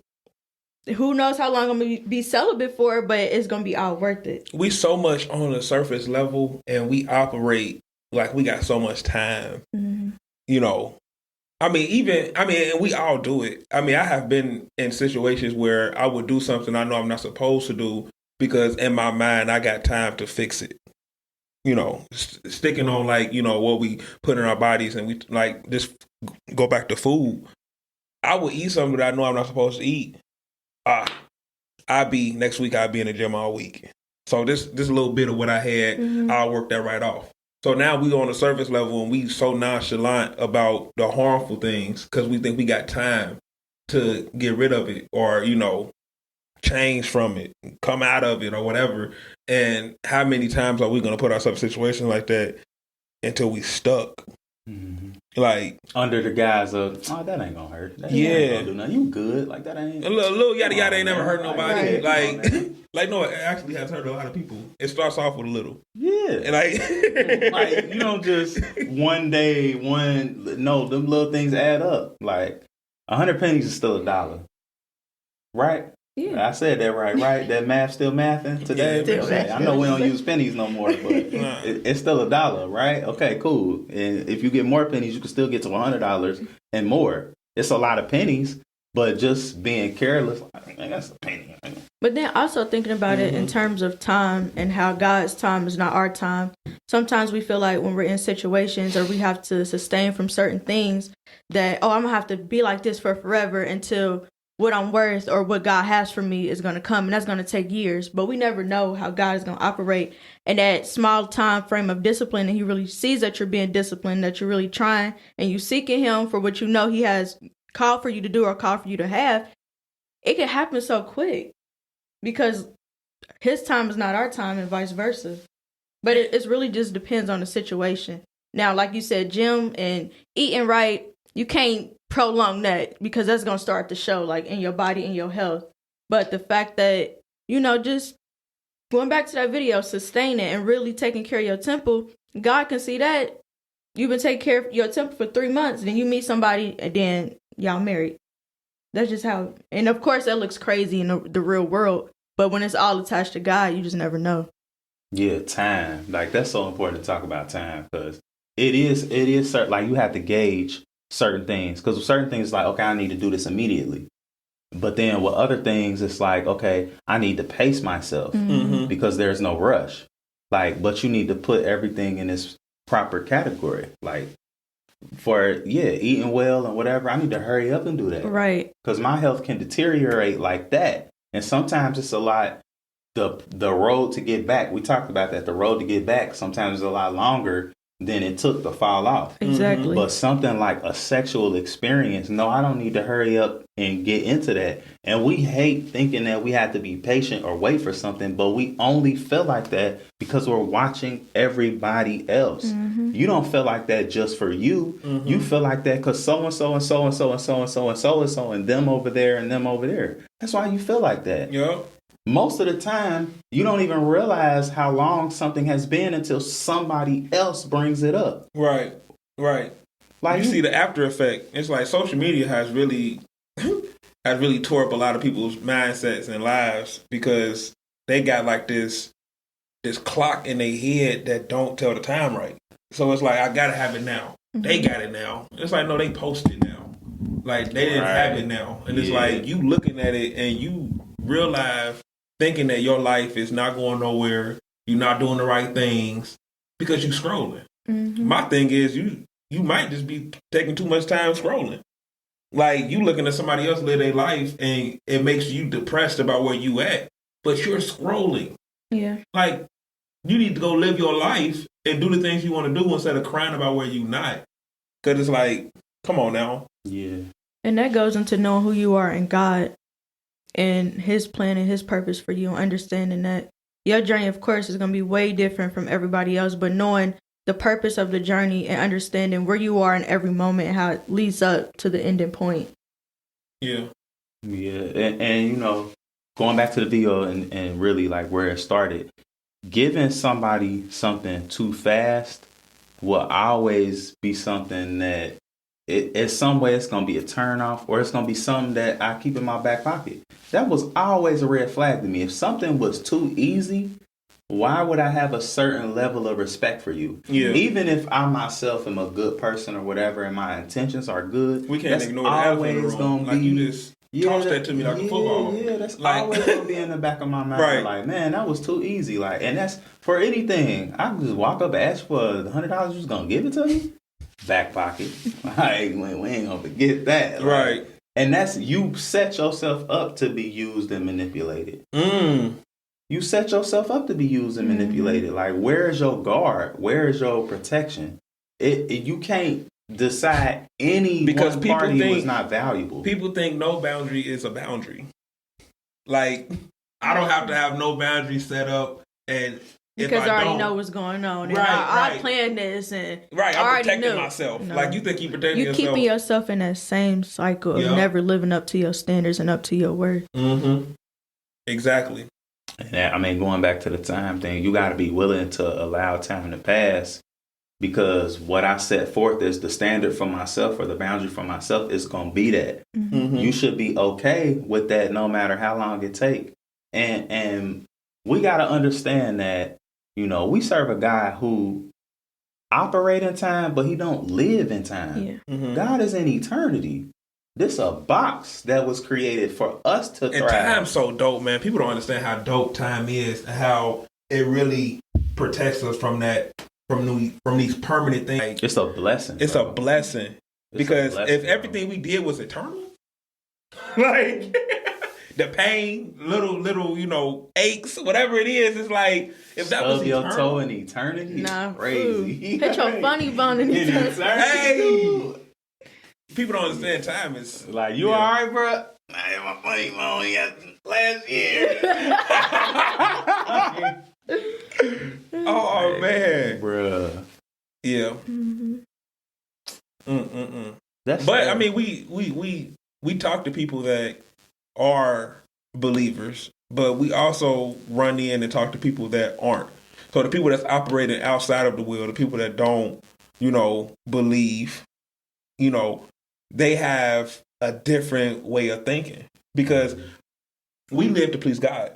S3: who knows how long I'm going to be celibate for, but it's going to be all worth it.
S2: We so much on the surface level and we operate like we got so much time, you know. I mean, and we all do it. I mean, I have been in situations where I would do something I know I'm not supposed to do because in my mind, I got time to fix it. You know, sticking on, like, you know, what we put in our bodies, and we, like, just go back to food. I would eat something that I know I'm not supposed to eat. Next week, I'll be in the gym all week. So this little bit of what I had, I'll work that right off. So now we on the surface level and we so nonchalant about the harmful things because we think we got time to get rid of it or, you know, change from it, come out of it or whatever. And how many times are we going to put ourselves in a situation like that until we stuck? Like
S1: under the guise of, oh, that ain't gonna hurt. That ain't gonna do nothing. You good? Like that ain't.
S2: A little yada yada ain't never hurt nobody. Like no, it actually has hurt a lot of people. It starts off with a little.
S1: Yeah.
S2: And like
S1: you don't just one day no, them little things add up. Like 100 pennies is still $1, right? Yeah. I said that right? That math still mathing today? Yeah, I know we don't use pennies no more, but it's still $1, right? Okay, cool. And if you get more pennies, you can still get to $100 and more. It's a lot of pennies, but just being careless, man, that's a penny.
S3: But then also thinking about it in terms of time and how God's time is not our time. Sometimes we feel like when we're in situations or we have to sustain from certain things that, I'm going to have to be like this for forever until what I'm worth or what God has for me is going to come. And that's going to take years. But we never know how God is going to operate in that small time frame of discipline. And he really sees that you're being disciplined, that you're really trying and you seeking him for what you know he has called for you to do or called for you to have. It can happen so quick because his time is not our time and vice versa. But it really just depends on the situation. Now, like you said, gym and eating right, you can't prolong that because that's going to start to show like in your body and your health. But the fact that, you know, just going back to that video, sustain it and really taking care of your temple, God can see that you've been taking care of your temple for 3 months, then you meet somebody and then y'all married. That's just how, and of course that looks crazy in the real world, but when it's all attached to God, you just never know.
S1: Yeah, time. Like that's so important to talk about time because it is certain, like you have to gauge certain things because with certain things like, okay, I need to do this immediately. But then with other things, it's like, okay, I need to pace myself because there's no rush. Like, but you need to put everything in its proper category. Like for, eating well and whatever, I need to hurry up and do that.
S3: Right.
S1: Because my health can deteriorate like that. And sometimes it's a lot the road to get back, we talked about that. The road to get back sometimes is a lot longer than it took to fall off.
S3: Exactly.
S1: But something like a sexual experience, no, I don't need to hurry up and get into that. And we hate thinking that we have to be patient or wait for something, but we only feel like that because we're watching everybody else. You don't feel like that just for you. You feel like that because so and so and so and so and so and so and so and so and them over there and them over there. That's why you feel like that.
S2: Yeah.
S1: Most of the time, you don't even realize how long something has been until somebody else brings it up.
S2: Right. Like you see the after effect. It's like social media has really tore up a lot of people's mindsets and lives because they got like this clock in their head that don't tell the time right. So it's like, I gotta have it now. They got it now. It's like, no, they posted now. Like they didn't have it now. And it's like you looking at it and you realize thinking that your life is not going nowhere, you're not doing the right things because you scrolling. My thing is you might just be taking too much time scrolling. Like you looking at somebody else live their life and it makes you depressed about where you at, but you're scrolling.
S3: Yeah.
S2: Like you need to go live your life and do the things you want to do instead of crying about where you not. Because it's like, come on now.
S1: Yeah.
S3: And that goes into knowing who you are in God and his plan and his purpose for you, and understanding that your journey, of course, is going to be way different from everybody else, but knowing the purpose of the journey and understanding where you are in every moment and how it leads up to the ending point.
S2: Yeah.
S1: Yeah. And you know, going back to the video and really like where it started, giving somebody something too fast will always be something that in some way it's going to be a turn off, or it's going to be something that I keep in my back pocket. That was always a red flag to me. If something was too easy, why would I have a certain level of respect for you?
S2: Yeah.
S1: Even if I myself am a good person or whatever and my intentions are good,
S2: We can't
S1: that's
S2: ignore the elephant in the
S1: always
S2: room.
S1: going to
S2: Like
S1: be.
S2: you just tossed that to me like a football.
S1: Yeah, that's
S2: Like-
S1: always going to be in the back of my mind.
S2: Right.
S1: Like, man, that was too easy. Like, and that's for anything. I can just walk up and ask for $100. You just going to give it to me? Back pocket. Like, we ain't going to forget that. Like,
S2: Right.
S1: and that's, you set yourself up to be used and manipulated. You set yourself up to be used and manipulated. Like, where is your guard? Where is your protection? You can't decide any
S2: Because
S1: one
S2: people
S1: party
S2: think-
S1: was not valuable.
S2: People think no boundary is a boundary. Like, I don't have to have no boundary set up, and
S3: Because
S2: if
S3: I already
S2: don't-
S3: know what's going on. And
S2: Right,
S3: I
S2: right.
S3: planned this and
S2: Right,
S3: I
S2: I'm
S3: already
S2: protecting
S3: knew.
S2: myself.
S3: No.
S2: Like, you think you protecting
S3: You
S2: yourself.
S3: keeping yourself in that same cycle of
S2: Yeah.
S3: never living up to your standards and up to your worth.
S2: Mm-hmm. Exactly.
S1: And that, I mean, going back to the time thing, you got to be willing to allow time to pass, because what I set forth as the standard for myself or the boundary for myself is going to be that.
S2: Mm-hmm.
S1: You should be okay with that no matter how long it take. And we got to understand that, you know, we serve a God who operate in time, but he don't live in time.
S3: Yeah.
S2: Mm-hmm.
S1: God is in eternity. This a box that was created for us to
S2: And
S1: thrive.
S2: time's so dope, man. People don't understand how dope time is and how it really protects us from that, from these permanent things. Like,
S1: It's a blessing.
S2: it's
S1: bro.
S2: a blessing.
S1: It's
S2: Because
S1: a blessing,
S2: if
S1: bro.
S2: everything we did was eternal, like the pain, little, you know, aches, whatever it is, it's like if that was
S1: Stub your toe
S2: eternal.
S1: in eternity.
S3: Nah,
S1: Crazy.
S3: Hit your funny bone in
S1: In
S3: the
S1: eternity.
S2: Hey, people don't understand time is
S1: Like, you
S2: Yeah.
S1: all right, bro? I had my funny bone last year.
S2: Oh man,
S1: Bruh.
S2: yeah.
S3: Mhm.
S1: That's
S2: But
S1: sad.
S2: I mean, we talk to people that are believers, but we also run in and talk to people that aren't. So the people that's operating outside of the will, the people that don't, you know, believe, you know, they have a different way of thinking because we live to please God.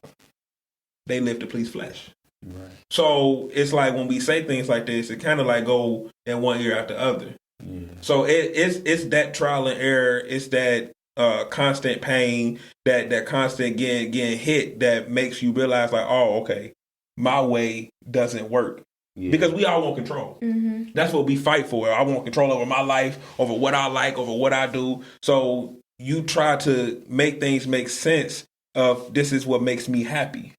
S2: They live to please flesh.
S1: Right.
S2: So it's like when we say things like this, it kind of like go in one ear out the other.
S1: Yeah.
S2: So it's that trial and error. It's that constant pain, that constant getting hit that makes you realize like, oh, okay, my way doesn't work.
S1: Yeah.
S2: Because we all want control.
S3: Mhm.
S2: That's what we fight for. I want control over my life, over what I like, over what I do. So you try to make things make sense of this is what makes me happy.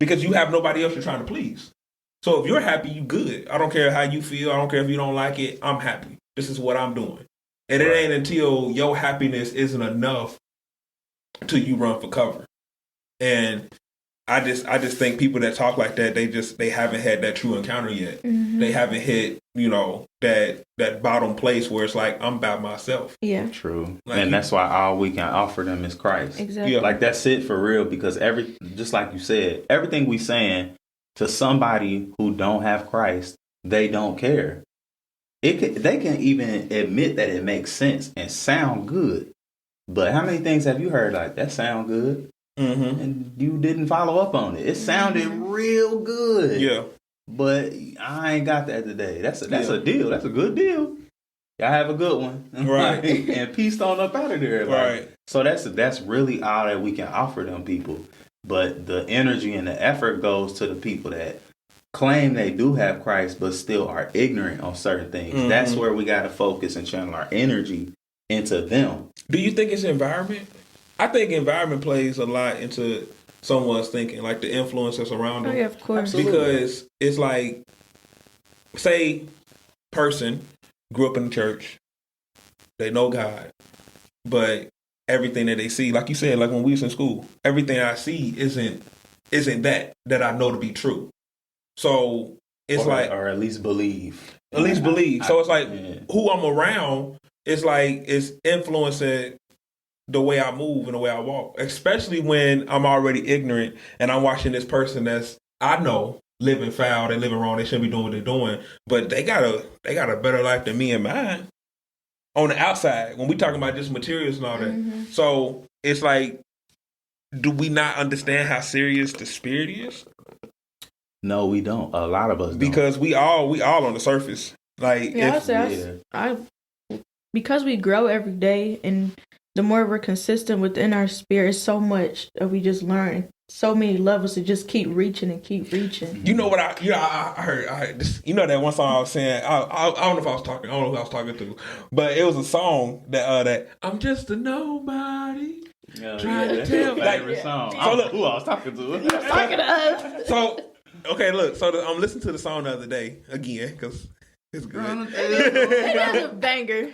S2: because you have nobody else you're trying to please. So if you're happy, you good. I don't care how you feel. I don't care if you don't like it. I'm happy. This is what I'm doing. And it ain't until your happiness isn't enough till you run for cover. And I just think people that talk like that, they haven't had that true encounter yet. Mm-hmm. They haven't hit, that bottom place where it's like, I'm by myself.
S3: Yeah.
S1: True. And that's why all we can offer them is Christ.
S3: Exactly.
S2: Yeah.
S1: Like that's it for real, because just like you said, everything we saying to somebody who don't have Christ, they don't care. They can even admit that it makes sense and sound good. But how many things have you heard like that sound good? Mm-hmm. And you didn't follow up on it. It sounded real good.
S2: Yeah.
S1: But I ain't got that today. That's a deal. That's a good deal. Y'all have a good one.
S2: Right.
S1: And peace on up out of there.
S2: Right.
S1: So that's really all that we can offer them people. But the energy and the effort goes to the people that claim they do have Christ but still are ignorant on certain things. Mm-hmm. That's where we got to focus and channel our energy into them.
S2: Do you think it's environment? I think environment plays a lot into someone's thinking, like the influences around them.
S3: Oh, yeah, of course.
S1: Absolutely.
S2: Because it's like, say, person grew up in the church, they know God, but everything that they see, like you said, like when we was in school, everything I see isn't that I know to be true. So it's
S1: or at least believe.
S2: So it's like who I'm around is like it's influencing the way I move and the way I walk, especially when I'm already ignorant and I'm watching this person that's I know living foul, they living wrong, they shouldn't be doing what they're doing, but they got a better life than me and mine on the outside when we talking about just materials and all that. Mm-hmm. So it's like, do we not understand how serious the spirit is?
S1: No, we don't. A lot of us don't.
S2: Because we all on the surface. Like
S3: because we grow every day, and the more we're consistent within our spirit, so much that we just learn, so many levels to just keep reaching and keep reaching.
S2: You know what I heard this, that one song I was saying, I don't know if I was talking to, but it was a song that I'm just a nobody. Trying to tell
S1: favorite song.
S2: So look,
S1: who I was talking to?
S3: He was talking to us.
S2: So okay, look. So I'm listening to the song the other day again because it's good.
S3: It is a banger.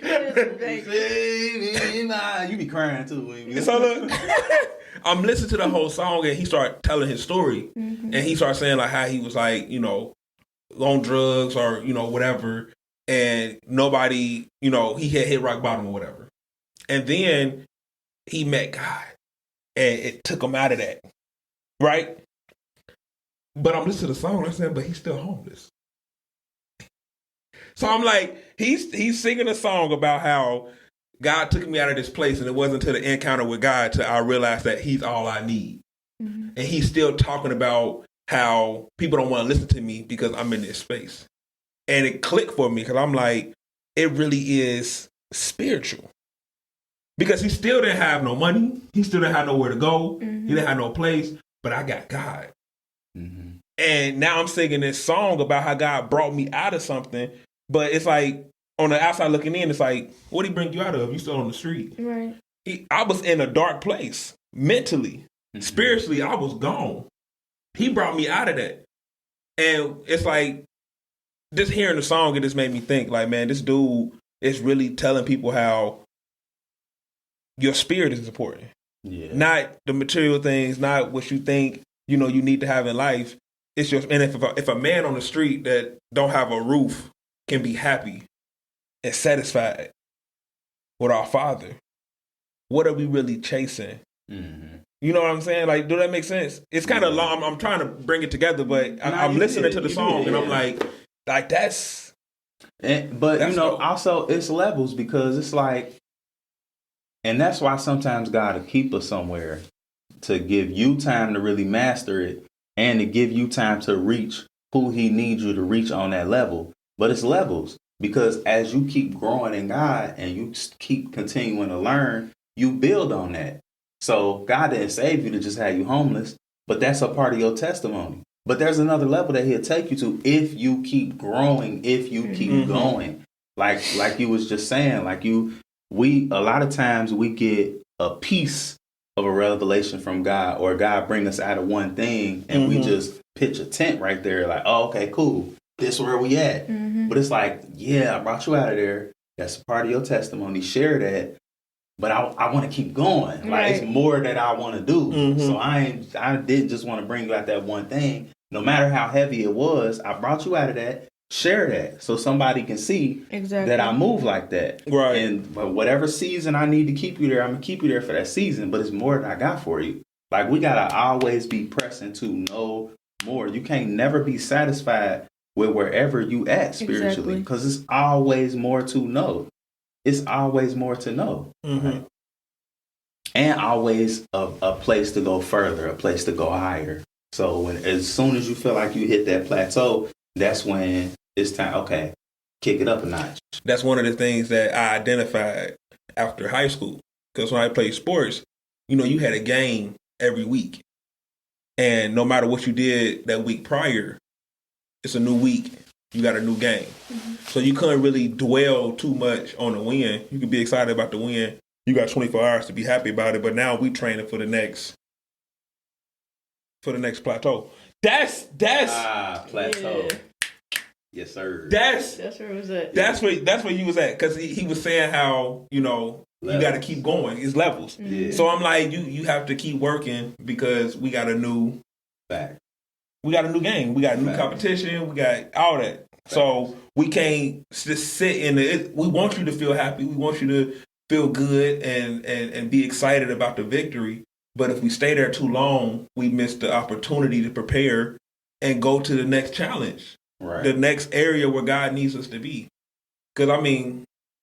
S1: You be crying too.
S2: So look, I'm listening to the whole song and he started telling his story, and he started saying like how he was like on drugs or whatever, and nobody he had hit rock bottom or whatever, and then he met God, and it took him out of that, right? But I'm listening to the song, and I'm saying, but he's still homeless. So I'm like, he's singing a song about how God took me out of this place, and it wasn't until the encounter with God till I realized that he's all I need. Mm-hmm. And he's still talking about how people don't want to listen to me because I'm in this space. And it clicked for me because I'm like, it really is spiritual. Because he still didn't have no money. He still didn't have nowhere to go. Mm-hmm. He didn't have no place. But I got God. Mm-hmm. And now I'm singing this song about how God brought me out of something. But it's like, on the outside looking in, it's like, what did he bring you out of? You still on the street.
S3: Right.
S2: I was in a dark place. Mentally. Mm-hmm. Spiritually, I was gone. He brought me out of that. And it's like, just hearing the song, it just made me think, like, man, this dude is really telling people how your spirit is important. Yeah. Not the material things, not what you think, you need to have in life. It's just, and if a man on the street that don't have a roof can be happy and satisfied with our Father, what are we really chasing? Mm-hmm. You know what I'm saying? Like, do that make sense? It's kind of long. I'm trying to bring it together, but I'm listening to the song and I'm like that's.
S1: But also it's levels, because it's like, and that's why sometimes God will keep us somewhere to give you time to really master it and to give you time to reach who he needs you to reach on that level. But it's levels, because as you keep growing in God and you keep continuing to learn, you build on that. So God didn't save you to just have you homeless, but that's a part of your testimony. But there's another level that he'll take you to if you keep growing, if you keep going. Like you was just saying, a lot of times we get a piece of a revelation from God, or God bring us out of one thing and we just pitch a tent right there, like, oh, okay, cool. This where we at. But it's like, yeah, I brought you out of there. That's a part of your testimony. Share that. But I want to keep going. Like, it's more that I want to do. So I didn't just want to bring you out that one thing. No matter how heavy it was, I brought you out of that. Share that so somebody can see that I move like that.
S2: Right.
S1: And but whatever season I need to keep you there, I'm gonna keep you there for that season. But it's more than I got for you. Like, we gotta always be pressing to know more. You can't never be satisfied with wherever you at spiritually, because it's always more to know. It's always more to know. Right? And always a place to go further, a place to go higher. So as soon as you feel like you hit that plateau, that's when it's time, okay, kick it up a notch.
S2: That's one of the things that I identified after high school. Because when I played sports, you had a game every week. And no matter what you did that week prior, it's a new week. You got a new game. So you couldn't really dwell too much on the win. You could be excited about the win. You got 24 hours to be happy about it. But now we training for the next plateau. That's
S1: plateau. Yeah. Yes, sir.
S3: That's where it was at.
S2: That's where you was at, because he was saying how you got to keep going. It's levels.
S1: Yeah.
S2: So I'm like, you have to keep working, because we got a new
S1: fact.
S2: We got a new game. We got a new competition. We got all that. Fact. So we can't just sit in it. We want you to feel happy. We want you to feel good and be excited about the victory. But if we stay there too long, we miss the opportunity to prepare and go to the next challenge, the next area where God needs us to be. Because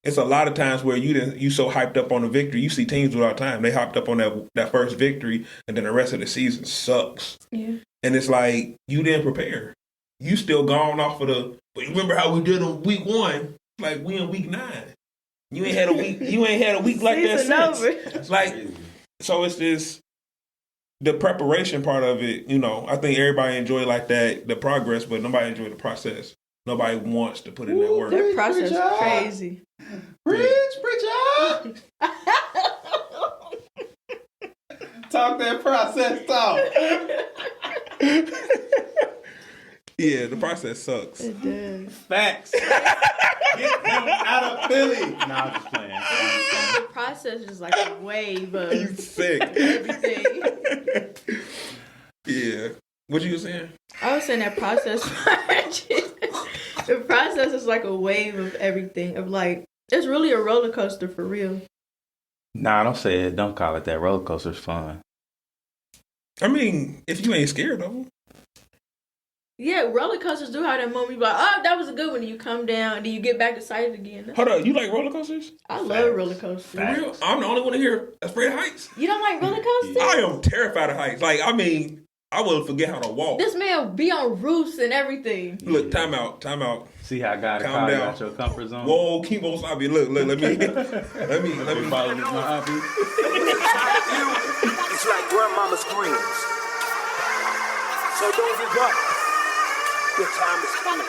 S2: it's a lot of times where you so hyped up on the victory. You see teams do it all the time. They hyped up on that first victory, and then the rest of the season sucks.
S3: Yeah.
S2: And it's like, you didn't prepare. You still gone off of but you remember how we did on week 1? Like, we in week 9. You ain't had a week. You ain't had a week like that since. Like, so it's this, the preparation part of it. I think everybody enjoy like that, the progress, but nobody enjoy the process. Nobody wants to put in that work.
S3: The process is crazy.
S1: Preach. Talk that process talk.
S2: Yeah, the process sucks.
S3: It does.
S1: Facts. Get them out of Philly. No, I'm just playing.
S3: The process is like a wave of
S2: You sick.
S3: everything.
S2: Yeah. What you saying?
S3: I was saying that process. The process is like a wave of everything. Of like, it's really a roller coaster for real.
S1: Nah, don't say it. Don't call it that. Roller coaster's fun.
S2: If you ain't scared of them.
S3: Yeah, roller coasters do have that moment. You be like, oh, that was a good one. And you come down, and then you get back excited again.
S2: Hold on, you like roller coasters?
S3: I love roller coasters.
S2: For real? I'm the only one here afraid of heights.
S3: You don't like roller coasters?
S2: I am terrified of heights. Like, I will forget how to walk.
S3: This man be on roofs and everything.
S2: Look, time out.
S1: See how God called you out your comfort zone?
S2: Whoa, keep on stopping. Look, let me
S1: follow this my hobby.
S4: It's like grandmama's greens. So don't give up. Your time is coming.